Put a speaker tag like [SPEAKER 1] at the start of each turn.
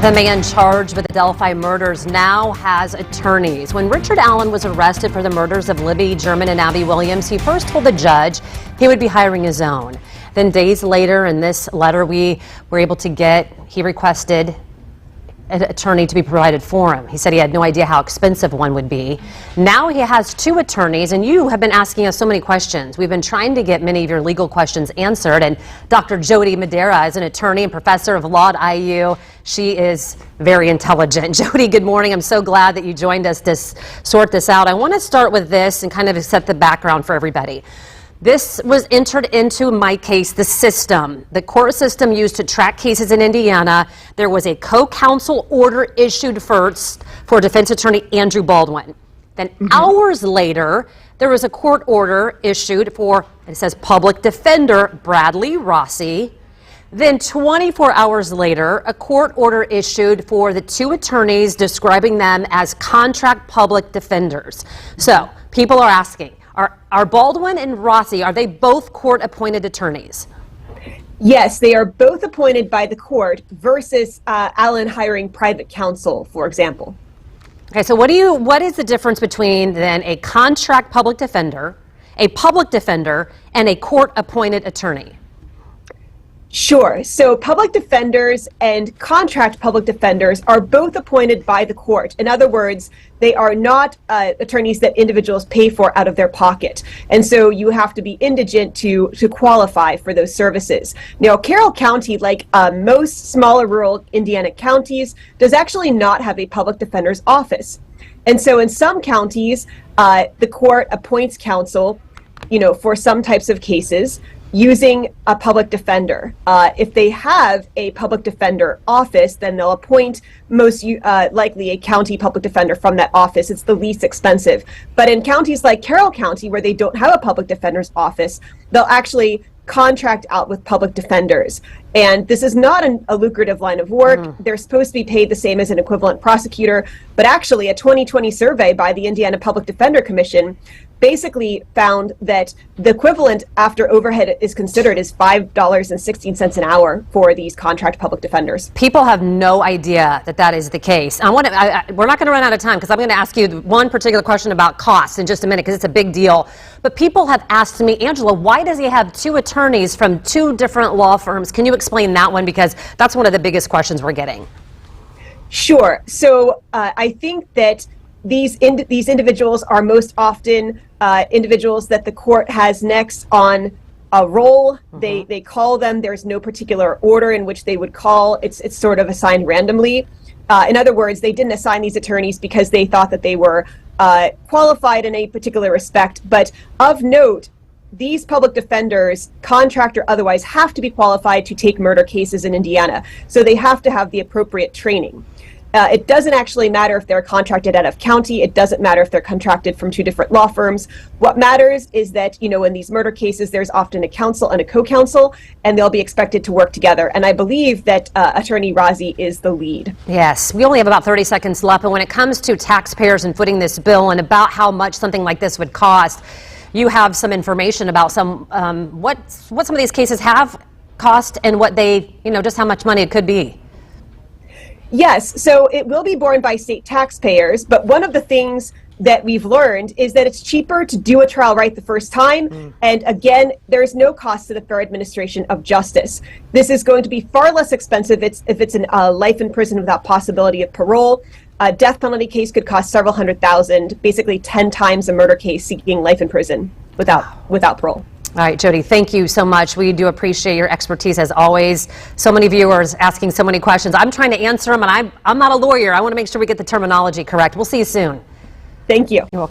[SPEAKER 1] The man charged with the Delphi murders now has attorneys. When Richard Allen was arrested for the murders of Libby German and Abby Williams, he first told the judge he would be hiring his own. Then days later, in this letter we were able to get, he requested an attorney to be provided for him. He said he had no idea how expensive one would be. Now he has two attorneys, and you have been asking us so many questions. We've been trying to get many of your legal questions answered, and Dr. Jody Madera is an attorney and professor of law at IU. She is very intelligent. Jody, good morning. I'm so glad that you joined us to sort this out. I want to start with this and kind of set the background for everybody. This was entered into my case, the system, the court system used to track cases in Indiana. There was a co-counsel order issued first for defense attorney Andrew Baldwin. Then hours later, there was a court order issued for, it says, public defender Bradley Rossi. Then 24 hours later, a court order issued for the two attorneys, describing them as contract public defenders. So people are asking, are Baldwin and Rossi, are they both court-appointed attorneys?
[SPEAKER 2] Yes, they are both appointed by the court versus Allen hiring private counsel, for example.
[SPEAKER 1] Okay, so what is the difference between then a contract public defender, a public defender, and a court-appointed attorney?
[SPEAKER 2] Sure. So public defenders and contract public defenders are both appointed by the court. In other words, they are not attorneys that individuals pay for out of their pocket. And so you have to be indigent to qualify for those services. Now, Carroll County, like most smaller rural Indiana counties, does actually not have a public defender's office. And so in some counties, the court appoints counsel, for some types of cases, using a public defender. If they have a public defender office, then they'll appoint most likely a county public defender from that office. It's the least expensive. But in counties like Carroll County, where they don't have a public defender's office, they'll actually contract out with public defenders. And this is not a lucrative line of work. They're supposed to be paid the same as an equivalent prosecutor. But actually, a 2020 survey by the Indiana Public Defender Commission basically found that the equivalent after overhead is considered is $5.16 an hour for these contract public defenders.
[SPEAKER 1] People have no idea that that is the case. We're not going to run out of time because I'm going to ask you one particular question about costs in just a minute because it's a big deal. But people have asked me, Angela, why does he have two attorneys from two different law firms? Can you explain that one? Because that's one of the biggest questions we're getting.
[SPEAKER 2] Sure. So I think that these individuals are most often individuals that the court has next on a roll. They call them. There's no particular order in which they would call. It's sort of assigned randomly. In other words, they didn't assign these attorneys because they thought that they were qualified in a particular respect. But of note, these public defenders, contract or otherwise, have to be qualified to take murder cases in Indiana. So they have to have the appropriate training. It doesn't actually matter if they're contracted out of county. It doesn't matter if they're contracted from two different law firms. What matters is that, in these murder cases, there's often a counsel and a co-counsel, and they'll be expected to work together. And I believe that Attorney Rossi is the lead.
[SPEAKER 1] Yes, we only have about 30 seconds left. But when it comes to taxpayers and footing this bill and about how much something like this would cost, you have some information about what some of these cases have cost and what they, just how much money it could be.
[SPEAKER 2] Yes, so it will be borne by state taxpayers, but one of the things that we've learned is that it's cheaper to do a trial right the first time, and again, there's no cost to the fair administration of justice. This is going to be far less expensive if it's a life in prison without possibility of parole. A death penalty case could cost several $100,000, basically 10 times a murder case seeking life in prison without parole.
[SPEAKER 1] All right, Jody, thank you so much. We do appreciate your expertise as always. So many viewers asking so many questions. I'm trying to answer them, and I'm not a lawyer. I want to make sure we get the terminology correct. We'll see you soon.
[SPEAKER 2] Thank you.
[SPEAKER 1] You're welcome.